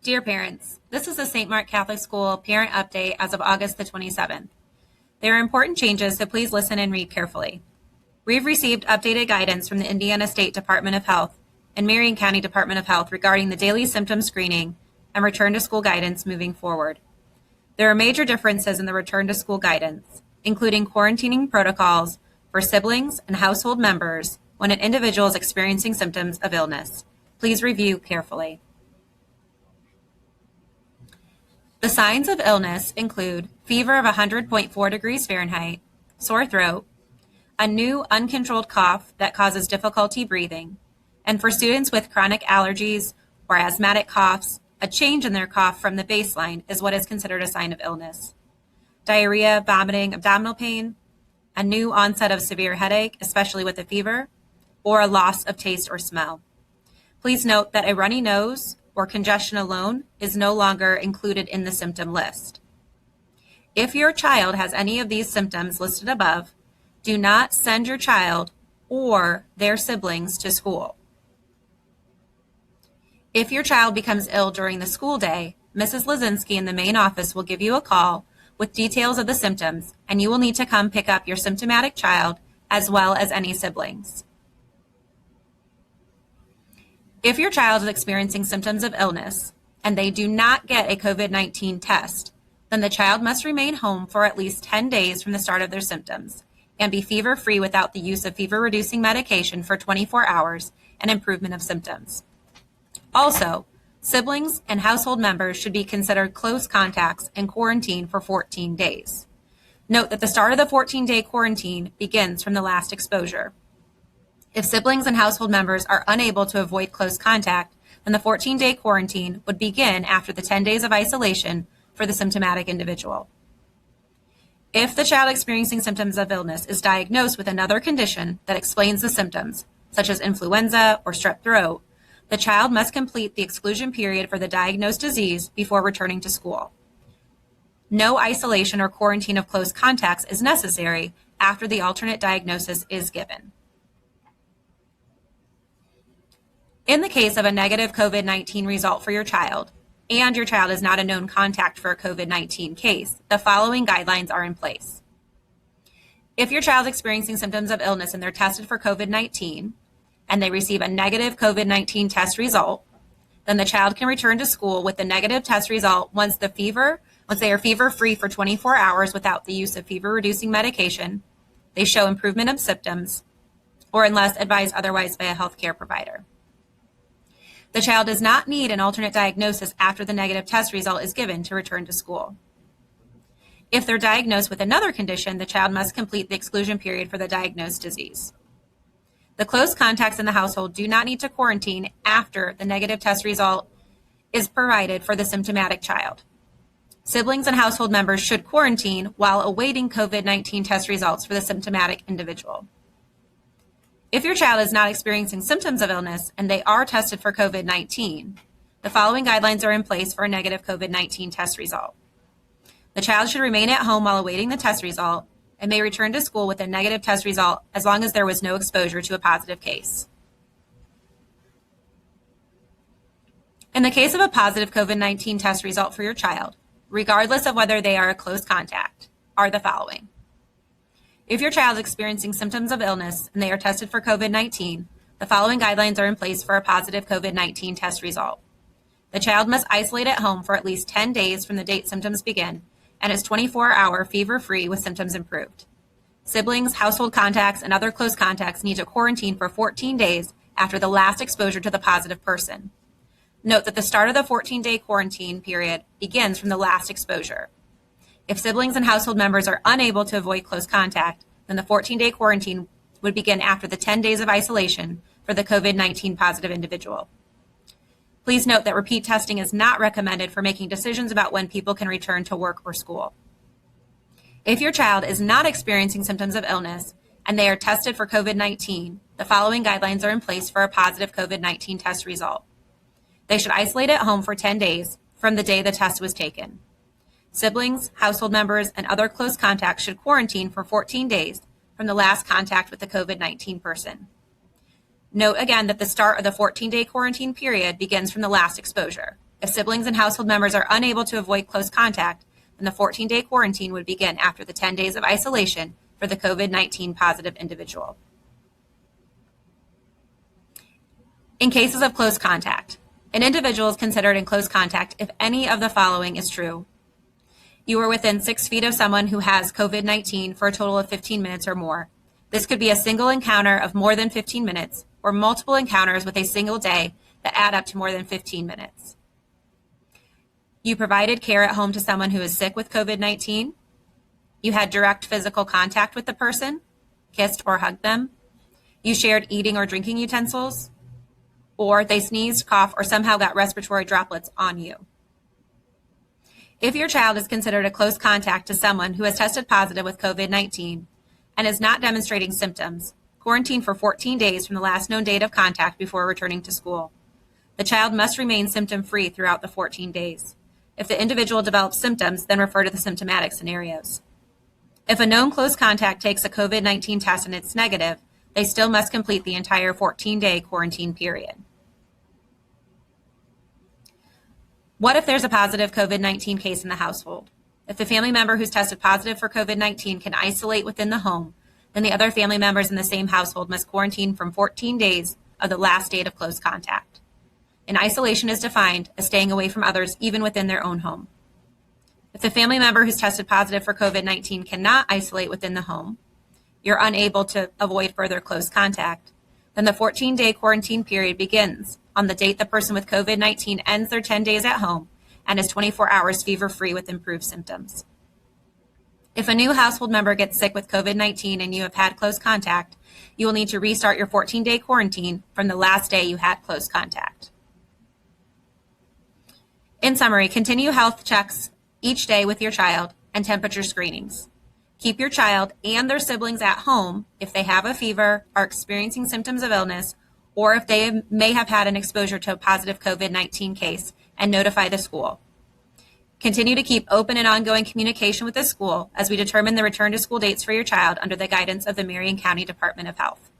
Dear parents, this is the St. Mark Catholic School parent update as of August the 27th. There are important changes, so please listen and read carefully. We've received updated guidance from the Indiana State Department of Health and Marion County Department of Health regarding the daily symptom screening and return to school guidance moving forward. There are major differences in the return to school guidance, including quarantining protocols for siblings and household members when an individual is experiencing symptoms of illness. Please review carefully. The signs of illness include fever of 100.4 degrees Fahrenheit, sore throat, a new uncontrolled cough that causes difficulty breathing, and for students with chronic allergies or asthmatic coughs, a change in their cough from the baseline is what is considered a sign of illness. Diarrhea, vomiting, abdominal pain, a new onset of severe headache, especially with a fever, or a loss of taste or smell. Please note that a runny nose or congestion alone is no longer included in the symptom list. If your child has any of these symptoms listed above, do not send your child or their siblings to school. If your child becomes ill during the school day, Mrs. Lazinski in the main office will give you a call with details of the symptoms, and you will need to come pick up your symptomatic child as well as any siblings. If your child is experiencing symptoms of illness and they do not get a COVID-19 test, then the child must remain home for at least 10 days from the start of their symptoms and be fever-free without the use of fever-reducing medication for 24 hours and improvement of symptoms. Also, siblings and household members should be considered close contacts and quarantined for 14 days. Note that the start of the 14-day quarantine begins from the last exposure. If siblings and household members are unable to avoid close contact, then the 14-day quarantine would begin after the 10 days of isolation for the symptomatic individual. If the child experiencing symptoms of illness is diagnosed with another condition that explains the symptoms, such as influenza or strep throat, the child must complete the exclusion period for the diagnosed disease before returning to school. No isolation or quarantine of close contacts is necessary after the alternate diagnosis is given. In the case of a negative COVID-19 result for your child, and your child is not a known contact for a COVID-19 case, the following guidelines are in place. If your child is experiencing symptoms of illness and they're tested for COVID-19, and they receive a negative COVID-19 test result, then the child can return to school with the negative test result once they are fever-free for 24 hours without the use of fever-reducing medication, they show improvement of symptoms, or unless advised otherwise by a healthcare provider. The child does not need an alternate diagnosis after the negative test result is given to return to school. If they're diagnosed with another condition, the child must complete the exclusion period for the diagnosed disease. The close contacts in the household do not need to quarantine after the negative test result is provided for the symptomatic child. Siblings and household members should quarantine while awaiting COVID-19 test results for the symptomatic individual. If your child is not experiencing symptoms of illness and they are tested for COVID-19, the following guidelines are in place for a negative COVID-19 test result. The child should remain at home while awaiting the test result and may return to school with a negative test result as long as there was no exposure to a positive case. In the case of a positive COVID-19 test result for your child, regardless of whether they are a close contact, are the following. If your child is experiencing symptoms of illness and they are tested for COVID-19, the following guidelines are in place for a positive COVID-19 test result. The child must isolate at home for at least 10 days from the date symptoms begin and is 24-hour fever-free with symptoms improved. Siblings, household contacts, and other close contacts need to quarantine for 14 days after the last exposure to the positive person. Note that the start of the 14-day quarantine period begins from the last exposure. If siblings and household members are unable to avoid close contact, then the 14-day quarantine would begin after the 10 days of isolation for the COVID-19 positive individual. Please note that repeat testing is not recommended for making decisions about when people can return to work or school. If your child is not experiencing symptoms of illness and they are tested for COVID-19, the following guidelines are in place for a positive COVID-19 test result. They should isolate at home for 10 days from the day the test was taken. Siblings, household members, and other close contacts should quarantine for 14 days from the last contact with the COVID-19 person. Note again that the start of the 14-day quarantine period begins from the last exposure. If siblings and household members are unable to avoid close contact, then the 14-day quarantine would begin after the 10 days of isolation for the COVID-19 positive individual. In cases of close contact, an individual is considered in close contact if any of the following is true. You are within 6 feet of someone who has COVID-19 for a total of 15 minutes or more. This could be a single encounter of more than 15 minutes or multiple encounters with a single day that add up to more than 15 minutes. You provided care at home to someone who is sick with COVID-19. You had direct physical contact with the person, kissed or hugged them. You shared eating or drinking utensils, or they sneezed, coughed, or somehow got respiratory droplets on you. If your child is considered a close contact to someone who has tested positive with COVID-19 and is not demonstrating symptoms, quarantine for 14 days from the last known date of contact before returning to school. The child must remain symptom-free throughout the 14 days. If the individual develops symptoms, then refer to the symptomatic scenarios. If a known close contact takes a COVID-19 test and it's negative, they still must complete the entire 14-day quarantine period. What if there's a positive COVID-19 case in the household? If the family member who's tested positive for COVID-19 can isolate within the home, then the other family members in the same household must quarantine from 14 days of the last date of close contact. And isolation is defined as staying away from others even within their own home. If the family member who's tested positive for COVID-19 cannot isolate within the home, you're unable to avoid further close contact, then the 14-day quarantine period begins on the date the person with COVID-19 ends their 10 days at home and is 24 hours fever-free with improved symptoms. If a new household member gets sick with COVID-19 and you have had close contact, you will need to restart your 14-day quarantine from the last day you had close contact. In summary, continue health checks each day with your child and temperature screenings. Keep your child and their siblings at home if they have a fever, are experiencing symptoms of illness, or if they may have had an exposure to a positive COVID-19 case, and notify the school. Continue to keep open and ongoing communication with the school as we determine the return to school dates for your child under the guidance of the Marion County Department of Health.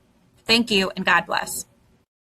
Thank you, and God bless.